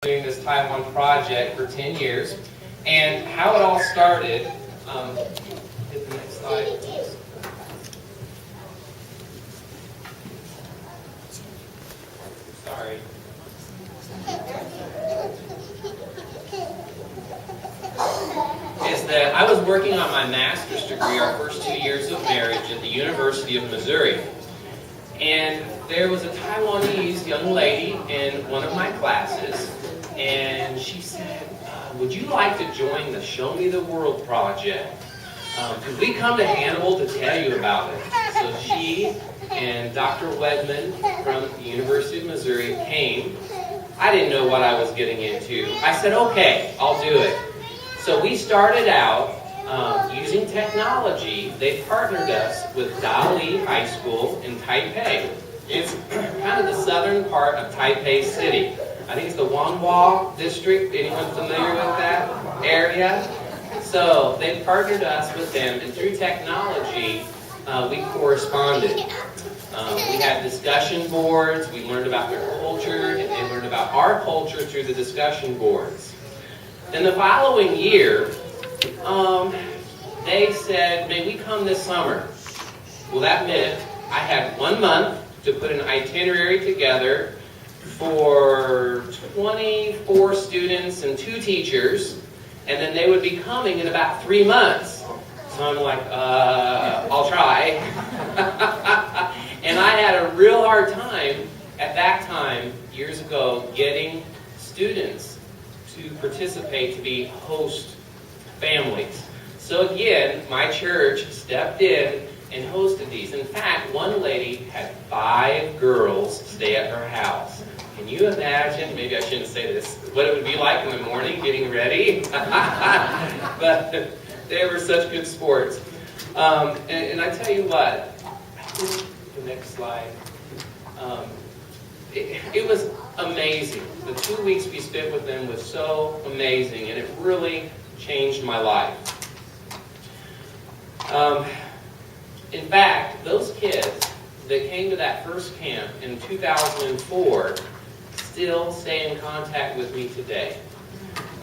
Doing this Taiwan project for 10 years, and how it all started, hit the next slide, please. Sorry. Is that I was working on my master's degree our first 2 years of marriage at the University of Missouri. And there was a Taiwanese young lady in one of my classes, and she said, would you like to join the Show Me the World project? Could we come to Hannibal to tell you about it? So she and Dr. Wedman from the University of Missouri came. I didn't know what I was getting into. I said, okay, I'll do it. So we started out using technology. They partnered us with Dali High School in Taipei. It's kind of the southern part of Taipei City. I think it's the Wanhua district. Anyone familiar with that area? So they partnered us with them, and through technology, we corresponded. We had discussion boards. We learned about their culture, and they learned about our culture through the discussion boards. Then the following year, they said, may we come this summer? Well, that meant I had 1 month to put an itinerary together for 24 students and 2 teachers, and then they would be coming in about 3 months. So I'm like, I'll try. And I had a real hard time at that time, years ago, getting students to participate to be host families. So again, my church stepped in and hosted these. In fact, one lady had 5 girls stay at her house. Can you imagine, maybe I shouldn't say this, what it would be like in the morning getting ready? But they were such good sports. And I tell you what, the next slide. It was amazing. The 2 weeks we spent with them was so amazing, and it really changed my life. In fact, those kids that came to that first camp in 2004 still stay in contact with me today.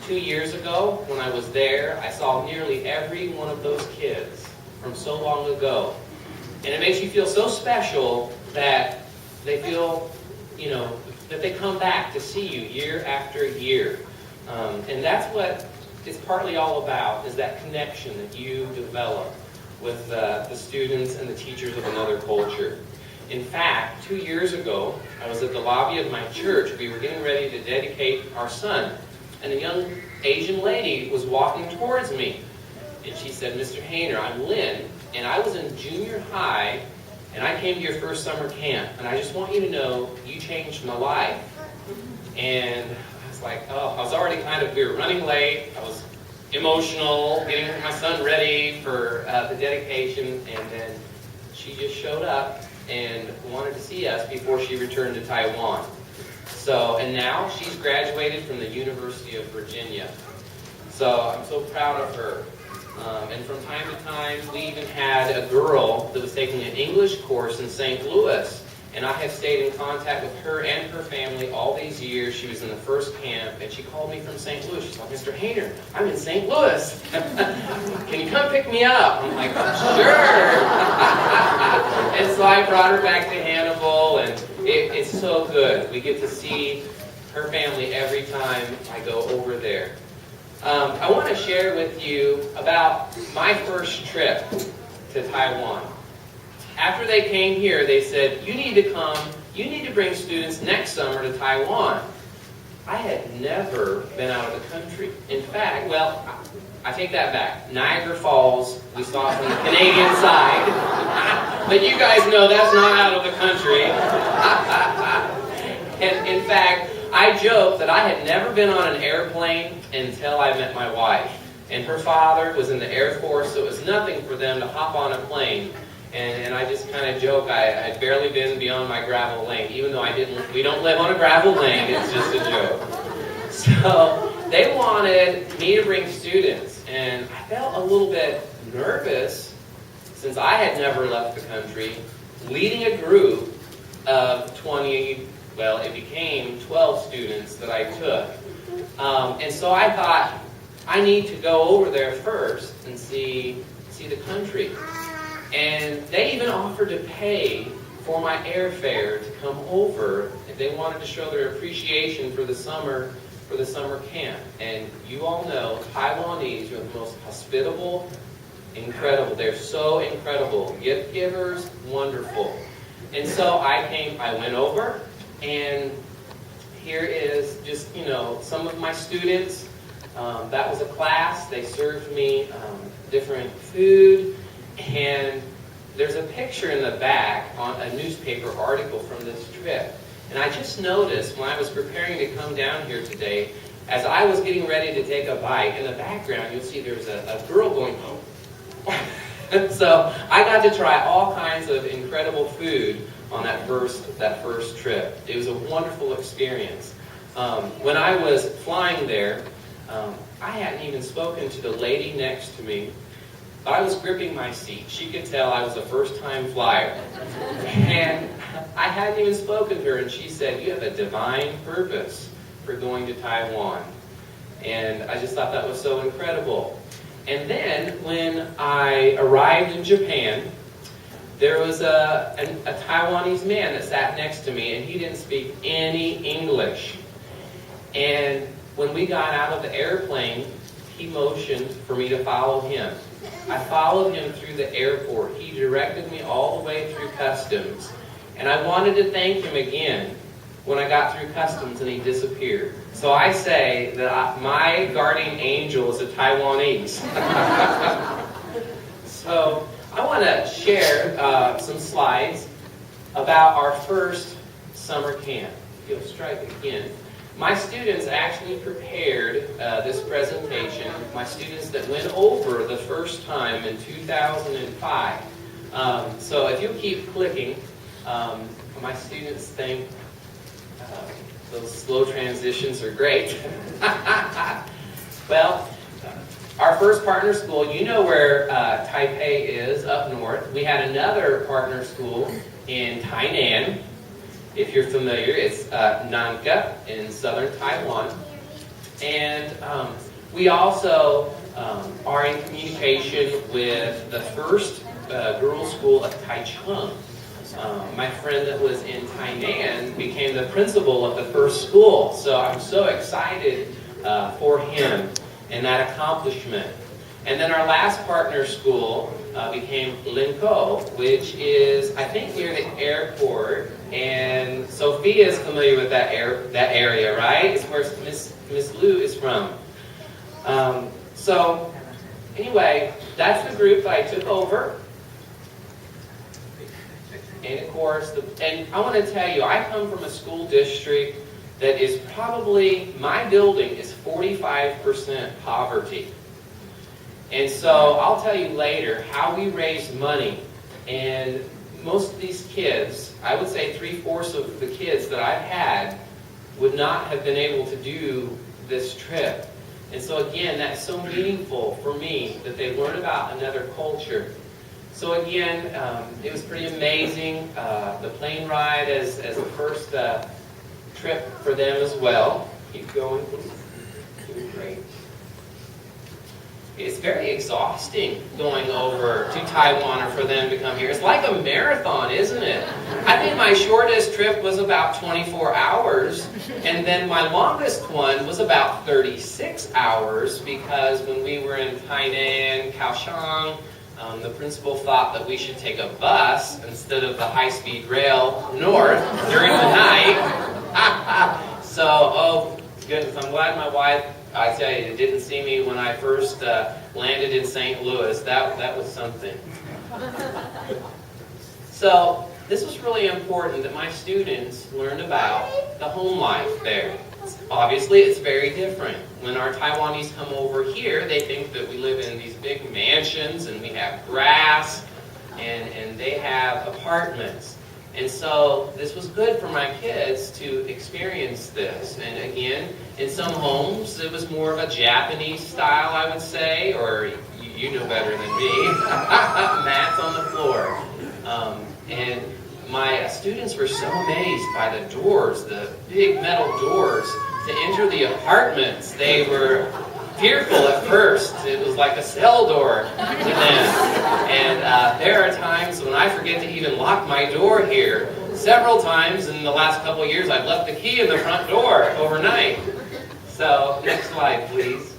2 years ago, when I was there, I saw nearly every one of those kids from so long ago. And it makes you feel so special that they feel, that they come back to see you year after year. And that's what it's partly all about, is that connection that you develop with the students and the teachers of another culture. In fact, 2 years ago, I was at the lobby of my church. We were getting ready to dedicate our son. And a young Asian lady was walking towards me. And she said, Mr. Hayner, I'm Lynn, and I was in junior high, and I came to your first summer camp. And I just want you to know, you changed my life. And I was like, I was already we were running late. I was emotional, getting my son ready for the dedication. And then she just showed up and wanted to see us before she returned to Taiwan. And now she's graduated from the University of Virginia. So I'm so proud of her. And from time to time, we even had a girl that was taking an English course in St. Louis. And I have stayed in contact with her and her family all these years. She was in the first camp, and she called me from St. Louis. She's like, Mr. Hayner, I'm in St. Louis. Can you come pick me up? I'm like, sure. And so I brought her back to Hannibal, and it's so good. We get to see her family every time I go over there. I want to share with you about my first trip to Taiwan. After they came here, they said, you need to come, you need to bring students next summer to Taiwan. I had never been out of the country. In fact, I take that back. Niagara Falls, we saw from the Canadian side. But you guys know that's not out of the country. And in fact, I joke that I had never been on an airplane until I met my wife. And her father was in the Air Force, so it was nothing for them to hop on a plane. And I just kind of joke, I had barely been beyond my gravel lane, even though we don't live on a gravel lane, it's just a joke. So they wanted me to bring students, and I felt a little bit nervous since I had never left the country, leading a group of 20 Well, it became 12 students that I took. And so I thought, I need to go over there first and see the country. And they even offered to pay for my airfare to come over if they wanted to show their appreciation for the summer camp. And you all know Taiwanese are the most hospitable, incredible. They're so incredible. Gift givers, wonderful. And so I went over, and here is just, some of my students. That was a class. They served me different food. And there's a picture in the back on a newspaper article from this trip. And I just noticed when I was preparing to come down here today, as I was getting ready to take a bite, in the background you'll see there's a girl going home. So I got to try all kinds of incredible food on that first trip. It was a wonderful experience. When I was flying there, I hadn't even spoken to the lady next to me. I was gripping my seat. She could tell I was a first-time flyer. And I hadn't even spoken to her, and she said, "You have a divine purpose for going to Taiwan." And I just thought that was so incredible. And then when I arrived in Japan, there was a Taiwanese man that sat next to me, and he didn't speak any English. And when we got out of the airplane, he motioned for me to follow him. I followed him through the airport. He directed me all the way through customs. And I wanted to thank him again when I got through customs and he disappeared. So I say that my guardian angel is a Taiwanese. So I want to share some slides about our first summer camp. If you'll strike again. My students actually prepared this presentation. My students that went over the first time in 2005. So if you keep clicking, my students think those slow transitions are great. Well, our first partner school, you know where Taipei is, up north. We had another partner school in Tainan. If you're familiar, it's Nanka in southern Taiwan. And we also are in communication with the first girls' school of Taichung. My friend that was in Tainan became the principal of the first school. So I'm so excited for him and that accomplishment. And then our last partner school became Linkou, which is, I think, near the airport. And Sophia is familiar with that area, right? It's where Miss Lou is from. So, anyway, that's the group that I took over. And of course, and I want to tell you, I come from a school district that is probably, my building is 45% poverty. And so I'll tell you later how we raised money. And most of these kids, I would say 3/4 of the kids that I've had would not have been able to do this trip. And so again, that's so meaningful for me that they learn about another culture. So again, it was pretty amazing. The plane ride as the first trip for them as well. Keep going, please. Doing great. It's very exhausting going over to Taiwan or for them to come here. It's like a marathon, isn't it? I think my shortest trip was about 24 hours, and then my longest one was about 36 hours, because when we were in Tainan, Kaohsiung, the principal thought that we should take a bus instead of the high-speed rail north during the night. So, oh goodness, I'm glad my wife, I tell you, didn't see me when I first landed in St. Louis. That was something. So this was really important that my students learned about the home life there. Obviously, it's very different. When our Taiwanese come over here, they think that we live in these big mansions and we have grass, and they have apartments. And so this was good for my kids to experience this. And again, in some homes, it was more of a Japanese style, I would say, or you know better than me, mats on the floor. And my students were so amazed by the doors, the big metal doors, to enter the apartments. They were fearful at first. It was like a cell door to them. And there are times when I forget to even lock my door here. Several times in the last couple of years, I've left the key in the front door overnight. So, next slide, please.